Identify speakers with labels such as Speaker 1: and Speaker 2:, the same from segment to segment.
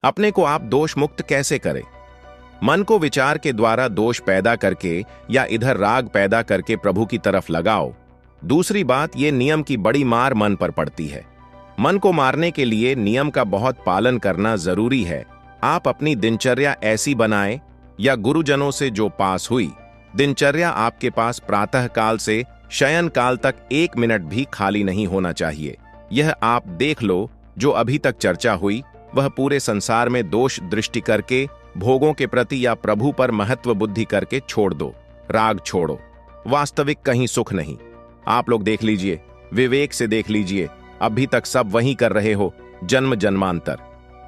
Speaker 1: अपने को आप दोष मुक्त कैसे करें? मन को विचार के द्वारा दोष पैदा करके या इधर राग पैदा करके प्रभु की तरफ लगाओ। दूसरी बात, ये नियम की बड़ी मार मन पर पड़ती है। मन को मारने के लिए नियम का बहुत पालन करना जरूरी है। आप अपनी दिनचर्या ऐसी बनाएं, या गुरुजनों से जो पास हुई दिनचर्या आपके पास प्रातः काल से शयन काल तक 1 मिनट भी खाली नहीं होना चाहिए। यह आप देख लो, जो अभी तक चर्चा हुई वह पूरे संसार में दोष दृष्टि करके भोगों के प्रति या प्रभु पर महत्व बुद्धि करके छोड़ दो। राग छोड़ो, वास्तविक कहीं सुख नहीं। आप लोग देख लीजिए, विवेक से देख लीजिए, अभी तक सब वही कर रहे हो, जन्म जन्मांतर।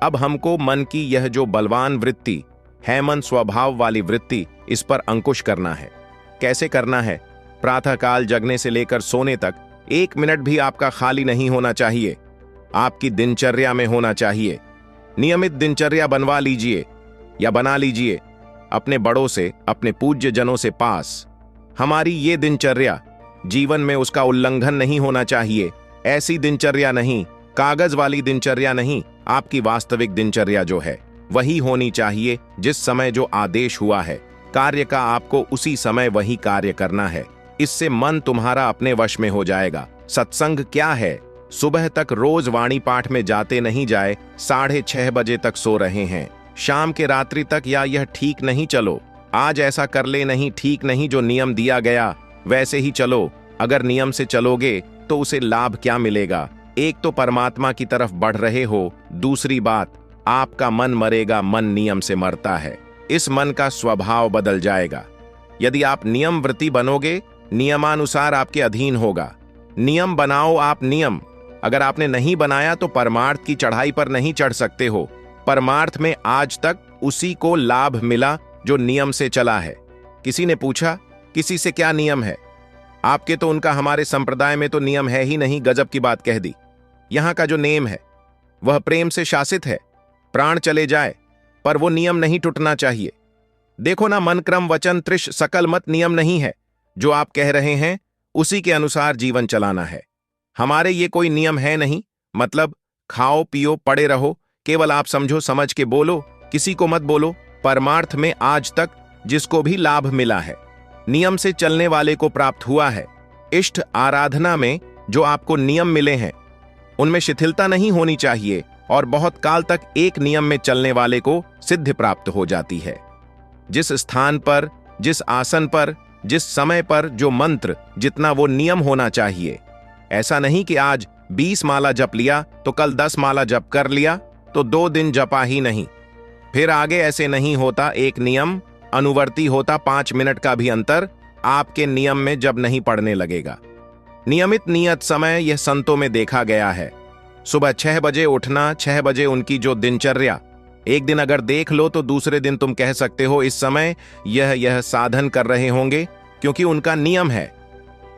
Speaker 1: अब हमको मन की यह जो बलवान वृत्ति है, मन स्वभाव वाली वृत्ति, इस पर अंकुश करना है। कैसे करना है? प्रातःकाल जगने से लेकर सोने तक 1 मिनट भी आपका खाली नहीं होना चाहिए। आपकी दिनचर्या में होना चाहिए। नियमित दिनचर्या बनवा लीजिए या बना लीजिए अपने बड़ों से, अपने पूज्य जनों से पास। हमारी ये दिनचर्या, जीवन में उसका उल्लंघन नहीं होना चाहिए। ऐसी दिनचर्या नहीं, कागज वाली दिनचर्या नहीं, आपकी वास्तविक दिनचर्या जो है वही होनी चाहिए। जिस समय जो आदेश हुआ है कार्य का, आपको उसी समय वही कार्य करना है। इससे मन तुम्हारा अपने वश में हो जाएगा। सत्संग क्या है? सुबह तक रोज वाणी पाठ में जाते नहीं जाए, 6:30 बजे तक सो रहे हैं, शाम के रात्रि तक, या यह ठीक नहीं। चलो आज ऐसा कर ले, नहीं ठीक नहीं। जो नियम दिया गया वैसे ही चलो। अगर नियम से चलोगे तो उसे लाभ क्या मिलेगा? एक तो परमात्मा की तरफ बढ़ रहे हो, दूसरी बात आपका मन मरेगा। मन नियम से मरता है, इस मन का स्वभाव बदल जाएगा। यदि आप नियम व्रती बनोगे, नियमानुसार आपके अधीन होगा। नियम बनाओ आप, नियम। अगर आपने नहीं बनाया तो परमार्थ की चढ़ाई पर नहीं चढ़ सकते हो। परमार्थ में आज तक उसी को लाभ मिला जो नियम से चला है। किसी ने पूछा किसी से क्या नियम है? आपके तो उनका हमारे संप्रदाय में तो नियम है ही नहीं। गजब की बात कह दी। यहां का जो नेम है वह प्रेम से शासित है। प्राण चले जाए पर वो नियम नहीं टूटना चाहिए। देखो ना, मन क्रम वचन त्रिश सकल मत नियम नहीं है। जो आप कह रहे हैं उसी के अनुसार जीवन चलाना है। हमारे ये कोई नियम है नहीं। मतलब खाओ पियो पड़े रहो, केवल आप समझो समझ के बोलो, किसी को मत बोलो। परमार्थ में आज तक जिसको भी लाभ मिला है नियम से चलने वाले को प्राप्त हुआ है। इष्ट आराधना में जो आपको नियम मिले हैं उनमें शिथिलता नहीं होनी चाहिए, और बहुत काल तक एक नियम में चलने वाले को सिद्धि प्राप्त हो जाती है। जिस स्थान पर, जिस आसन पर, जिस समय पर जो मंत्र, जितना वो नियम होना चाहिए। ऐसा नहीं कि आज 20 माला जप लिया तो कल 10 माला जप कर लिया तो 2 दिन जपा ही नहीं। फिर आगे ऐसे नहीं होता। एक नियम अनुवर्ती होता। 5 मिनट का भी अंतर आपके नियम में जब नहीं पड़ने लगेगा। नियमित नियत समय यह संतों में देखा गया है। सुबह 6 बजे उठना, 6 बजे उनकी जो दिनचर्या, एक दिन अगर देख लो तो दूसरे दिन तुम कह सकते हो इस समय यह साधन कर रहे होंगे, क्योंकि उनका नियम है।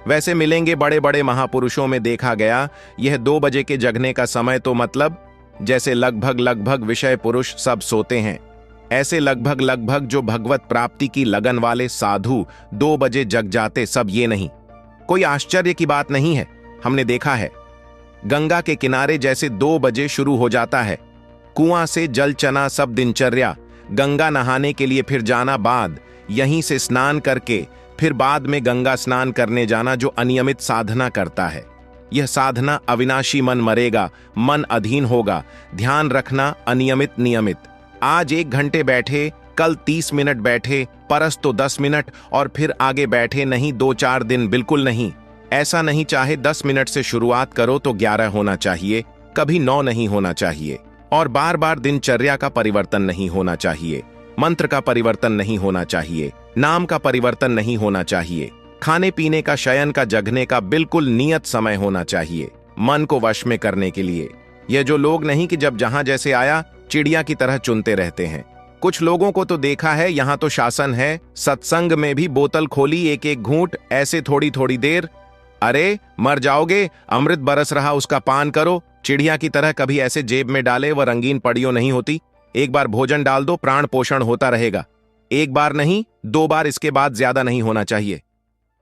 Speaker 1: वैसे मिलेंगे बड़े बड़े महापुरुषों में देखा गया यह 2 बजे के जगने का समय, तो मतलब जैसे लगभग विषय पुरुष सब सोते हैं, ऐसे लगभग जो भगवत प्राप्ति की लगन वाले साधु 2 बजे जग जाते सब। ये नहीं कोई आश्चर्य की बात नहीं है। हमने देखा है गंगा के किनारे जैसे 2 बजे शुरू हो जाता है, कुआं से जल चना सब दिनचर्या, गंगा नहाने के लिए फिर जाना, बाद यहीं से स्नान करके फिर बाद में गंगा स्नान करने जाना। जो अनियमित साधना करता है, यह साधना अविनाशी मन मरेगा, मन अधीन होगा। ध्यान रखना, अनियमित नियमित। आज 1 घंटे बैठे, कल 30 मिनट बैठे, परस तो 10 मिनट, और फिर आगे बैठे नहीं 2-4 दिन बिल्कुल नहीं। ऐसा नहीं, चाहे 10 मिनट से शुरुआत करो तो 11 होना चाहिए, कभी 9 नहीं होना चाहिए। और बार बार दिनचर्या का परिवर्तन नहीं होना चाहिए, मंत्र का परिवर्तन नहीं होना चाहिए, नाम का परिवर्तन नहीं होना चाहिए। खाने पीने का, शयन का, जगने का बिल्कुल नियत समय होना चाहिए मन को वश में करने के लिए। यह जो लोग नहीं कि जब जहां जैसे आया चिड़िया की तरह चुनते रहते हैं। कुछ लोगों को तो देखा है, यहां तो शासन है, सत्संग में भी बोतल खोली, एक एक घूंट, ऐसे थोड़ी थोड़ी देर। अरे मर जाओगे, अमृत बरस रहा उसका पान करो। चिड़िया की तरह कभी ऐसे जेब में डाले, वह रंगीन पड़ियों नहीं होती। एक बार भोजन डाल दो, प्राण पोषण होता रहेगा। एक बार नहीं 2 बार, इसके बाद ज्यादा नहीं होना चाहिए।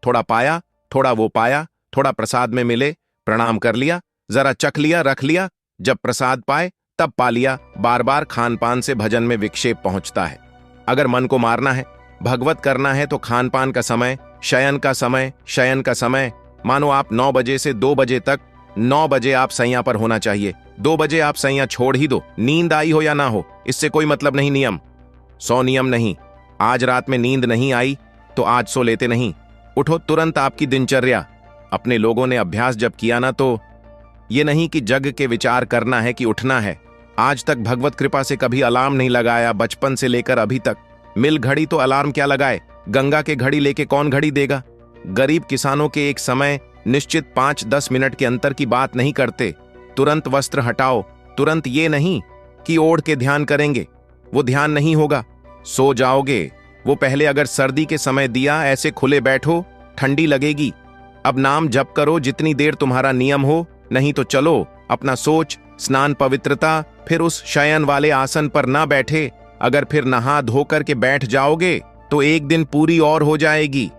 Speaker 1: थोड़ा पाया, थोड़ा वो पाया, थोड़ा प्रसाद में मिले, प्रणाम कर लिया, जरा चख लिया, रख लिया। जब प्रसाद पाए तब पा लिया बार बार खान पान से भजन में विक्षेप पहुंचता है। अगर मन को मारना है, भगवत करना है तो खान पान का समय, शयन का समय, मानो आप 9 बजे से 2 बजे तक, 9 बजे आप सैया पर होना चाहिए, 2 बजे आप सैया छोड़ ही दो, नींद आई हो या ना हो, इससे कोई मतलब नहीं। नियम 100 नियम नहीं। आज रात में नींद नहीं आई तो आज सो लेते नहीं, उठो तुरंत आपकी दिनचर्या। अपने लोगों ने अभ्यास जब किया ना, तो ये नहीं कि जग के विचार करना है कि उठना है। आज तक भगवत कृपा से कभी अलार्म नहीं लगाया, बचपन से लेकर अभी तक। मिल घड़ी तो अलार्म क्या लगाए, गंगा के घड़ी लेके कौन घड़ी देगा। गरीब किसानों के एक समय निश्चित 5-10 मिनट के अंतर की बात नहीं करते। तुरंत वस्त्र हटाओ, तुरंत ये नहीं कि ओढ़ के ध्यान करेंगे, वो ध्यान नहीं होगा, सो जाओगे। वो पहले अगर सर्दी के समय दिया, ऐसे खुले बैठो, ठंडी लगेगी। अब नाम जप करो जितनी देर तुम्हारा नियम हो, नहीं तो चलो अपना सोच, स्नान, पवित्रता, फिर उस शयन वाले आसन पर ना बैठे। अगर फिर नहा धो करके बैठ जाओगे तो एक दिन पूरी और हो जाएगी।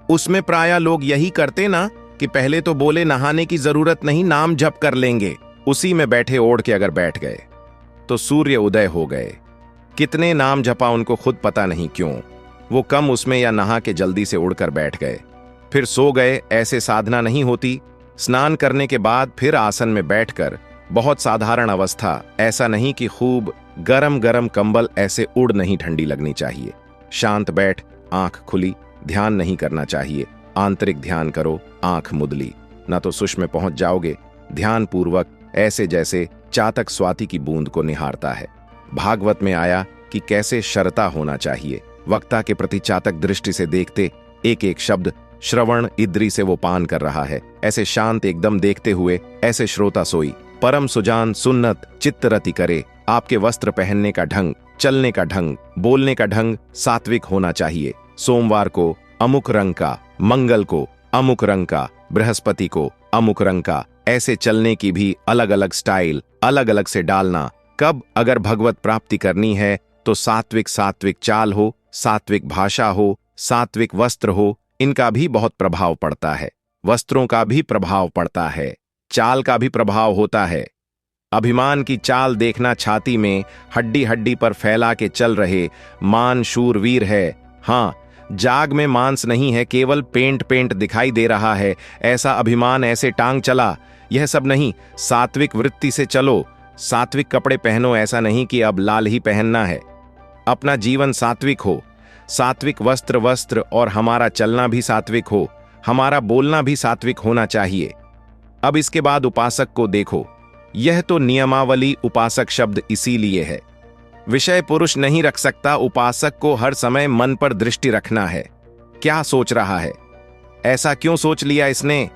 Speaker 1: उसमें प्रायः लोग यही करते ना कि पहले तो बोले नहाने की जरूरत नहीं, नाम जप कर लेंगे, उसी में बैठे ओढ़ के अगर बैठ गए तो सूर्य उदय हो गए। कितने नाम जपा उनको खुद पता नहीं क्यों, वो कम उसमें या नहा के जल्दी से उड़कर बैठ गए, फिर सो गए। ऐसे साधना नहीं होती। स्नान करने के बाद फिर आसन में बैठकर, बहुत साधारण अवस्था, ऐसा नहीं कि खूब गरम गरम कंबल, ऐसे उड़ नहीं, ठंडी लगनी चाहिए। शांत बैठ, आंख खुली, ध्यान नहीं करना चाहिए। आंतरिक ध्यान करो, आंख मुदली, ना तो सुष में पहुंच जाओगे। ध्यान पूर्वक, ऐसे जैसे चातक स्वाति की बूंद को निहारता है। भागवत में आया कि कैसे शरता होना चाहिए। वक्ता के प्रति चातक दृष्टि से देखते, एक एक शब्द श्रवण इद्री से वो पान कर रहा है, ऐसे शांत एकदम देखते हुए, ऐसे श्रोता सोई। परम सुजान सुन्नत चित्तरति करे। आपके वस्त्र पहनने का ढंग, चलने का ढंग, बोलने का ढंग सात्विक होना चाहिए। सोमवार को अमुक रंग का, मंगल को अमुक रंग का, बृहस्पति को अमुक रंग का, ऐसे चलने की भी अलग अलग स्टाइल, अलग अलग से डालना। कब अगर भगवत प्राप्ति करनी है तो सात्विक चाल हो, सात्विक भाषा हो, सात्विक वस्त्र हो। इनका भी बहुत प्रभाव पड़ता है। वस्त्रों का भी प्रभाव पड़ता है, चाल का भी प्रभाव होता है। अभिमान की चाल देखना, छाती में हड्डी हड्डी पर फैला के चल रहे मान शूरवीर है। हाँ, जाग में मांस नहीं है, केवल पेंट दिखाई दे रहा है, ऐसा अभिमान ऐसे टांग चला। यह सब नहीं, सात्विक वृत्ति से चलो, सात्विक कपड़े पहनो। ऐसा नहीं कि अब लाल ही पहनना है। अपना जीवन सात्विक हो, सात्विक वस्त्र और हमारा चलना भी सात्विक हो, हमारा बोलना भी सात्विक होना चाहिए। अब इसके बाद उपासक को देखो। यह तो नियमावली उपासक शब्द इसीलिए है। विषय पुरुष नहीं रख सकता। उपासक को हर समय मन पर दृष्टि रखना है। क्या सोच रहा है, ऐसा क्यों सोच लिया इसने,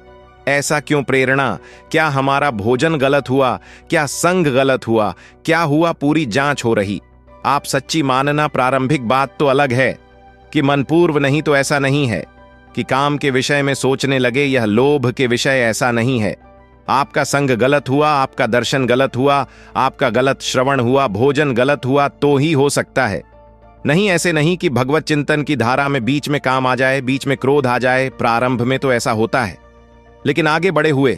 Speaker 1: ऐसा क्यों प्रेरणा, क्या हमारा भोजन गलत हुआ, क्या संग गलत हुआ, क्या हुआ, पूरी जांच हो रही। आप सच्ची मानना, प्रारंभिक बात तो अलग है कि मनपूर्व, नहीं तो ऐसा नहीं है कि काम के विषय में सोचने लगे, यह लोभ के विषय ऐसा नहीं है। आपका संग गलत हुआ, आपका दर्शन गलत हुआ, आपका गलत श्रवण हुआ, भोजन गलत हुआ तो ही हो सकता है। नहीं, ऐसे नहीं कि भगवत चिंतन की धारा में बीच में काम आ जाए, बीच में क्रोध आ जाए। प्रारंभ में तो ऐसा होता है, लेकिन आगे बढ़े हुए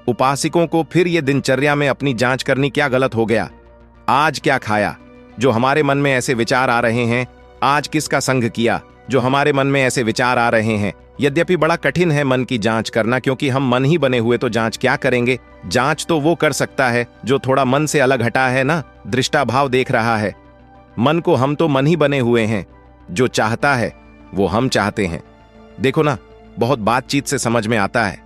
Speaker 1: उपासकों को फिर ये दिनचर्या में अपनी जांच करनी, क्या गलत हो गया, आज क्या खाया जो हमारे मन में ऐसे विचार आ रहे हैं, आज किसका संग किया जो हमारे मन में ऐसे विचार आ रहे हैं। यद्यपि बड़ा कठिन है मन की जांच करना, क्योंकि हम मन ही बने हुए, तो जांच क्या करेंगे। जांच तो वो कर सकता है जो थोड़ा मन से अलग हटा है ना, दृष्टाभाव देख रहा है। मन को हम तो मन ही बने हुए हैं, जो चाहता है वो हम चाहते हैं। देखो ना, बहुत बातचीत से समझ में आता है।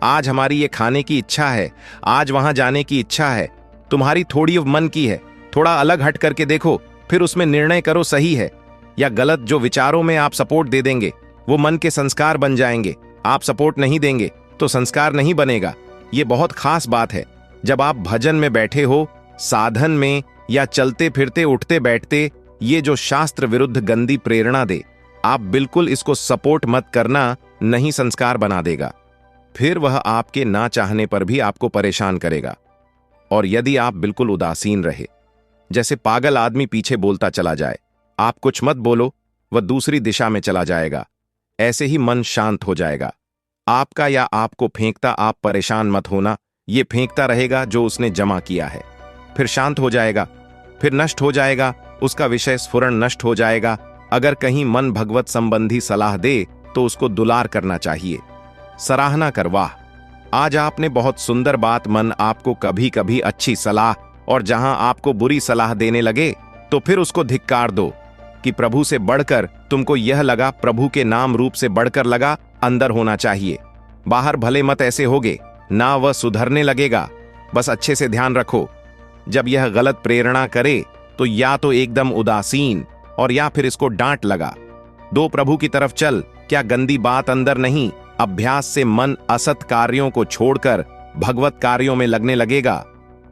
Speaker 1: आज हमारी ये खाने की इच्छा है, आज वहां जाने की इच्छा है, तुम्हारी थोड़ी मन की है। थोड़ा अलग हट करके देखो, फिर उसमें निर्णय करो, सही है या गलत। जो विचारों में आप सपोर्ट दे देंगे वो मन के संस्कार बन जाएंगे। आप सपोर्ट नहीं देंगे तो संस्कार नहीं बनेगा। ये बहुत खास बात है। जब आप भजन में बैठे हो, साधन में, या चलते फिरते उठते बैठते, ये जो शास्त्र विरुद्ध गंदी प्रेरणा दे, आप बिल्कुल इसको सपोर्ट मत करना, नहीं संस्कार बना देगा। फिर वह आपके ना चाहने पर भी आपको परेशान करेगा। और यदि आप बिल्कुल उदासीन रहे, जैसे पागल आदमी पीछे बोलता चला जाए, आप कुछ मत बोलो, वह दूसरी दिशा में चला जाएगा, ऐसे ही मन शांत हो जाएगा। आपका या आपको फेंकता, आप परेशान मत होना, ये फेंकता रहेगा जो उसने जमा किया है। फिर शांत हो जाएगा, फिर नष्ट हो जाएगा, उसका विषय स्फुरण नष्ट हो जाएगा। अगर कहीं मन भगवत संबंधी सलाह दे तो उसको दुलार करना चाहिए, सराहना कर। वाह, आज आपने बहुत सुंदर बात। मन आपको कभी कभी अच्छी सलाह और जहां आपको बुरी सलाह देने लगे तो फिर उसको धिक्कार दो कि प्रभु से बढ़कर तुमको यह लगा, प्रभु के नाम रूप से बढ़कर लगा, अंदर होना चाहिए, बाहर भले मत ऐसे होगे ना, वह सुधरने लगेगा। बस अच्छे से ध्यान रखो, जब यह गलत प्रेरणा करे तो या तो एकदम उदासीन और या फिर इसको डांट लगा दो, प्रभु की तरफ चल। क्या गंदी बात अंदर नहीं, अभ्यास से मन असत कार्यों को छोड़कर भगवत कार्यों में लगने लगेगा।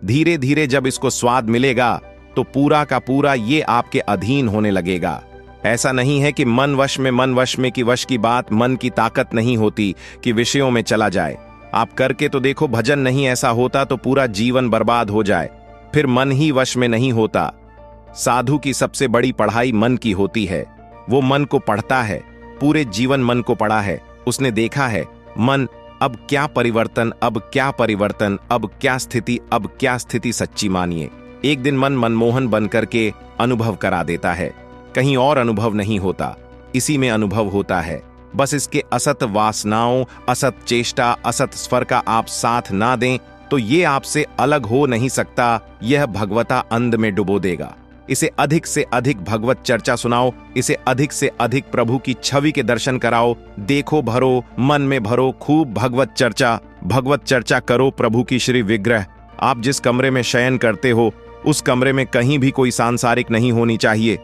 Speaker 1: धीरे धीरे जब इसको स्वाद मिलेगा तो पूरा का पूरा ये आपके अधीन होने लगेगा। ऐसा नहीं है कि मन वश में कि वश की बात, मन की ताकत नहीं होती कि विषयों में चला जाए। आप करके तो देखो, भजन नहीं ऐसा होता तो पूरा जीवन बर्बाद हो जाए, फिर मन ही वश में नहीं होता। साधु की सबसे बड़ी पढ़ाई मन की होती है, वो मन को पढ़ता है, पूरे जीवन मन को पढ़ा है, उसने देखा है मन अब क्या परिवर्तन, अब क्या परिवर्तन, अब क्या स्थिति, अब क्या स्थिति। सच्ची मानिए, एक दिन मन मनमोहन बनकर के अनुभव करा देता है, कहीं और अनुभव नहीं होता, इसी में अनुभव होता है। बस इसके असत वासनाओं, असत चेष्टा, असत स्वर का आप साथ ना दें तो ये आपसे अलग हो नहीं सकता, यह भगवता अंध में डुबो देगा। इसे अधिक से अधिक भगवत चर्चा सुनाओ, इसे अधिक से अधिक प्रभु की छवि के दर्शन कराओ। देखो भरो, मन में भरो, खूब भगवत चर्चा करो प्रभु की श्री विग्रह। आप जिस कमरे में शयन करते हो उस कमरे में कहीं भी कोई सांसारिक नहीं होनी चाहिए,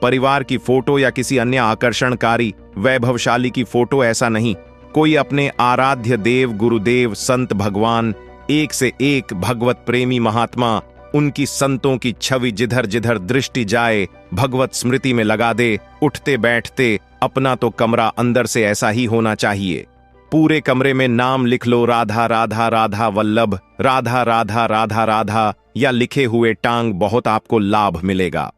Speaker 1: परिवार की फोटो या किसी अन्य आकर्षणकारी वैभवशाली की फोटो, ऐसा नहीं। कोई अपने आराध्य देव, गुरुदेव, संत, भगवान, एक से एक भगवत प्रेमी महात्मा, उनकी संतों की छवि जिधर जिधर दृष्टि जाए भगवत स्मृति में लगा दे। उठते बैठते अपना तो कमरा अंदर से ऐसा ही होना चाहिए। पूरे कमरे में नाम लिख लो, राधा राधा राधा वल्लभ, राधा राधा राधा राधा, या लिखे हुए टांग, बहुत आपको लाभ मिलेगा।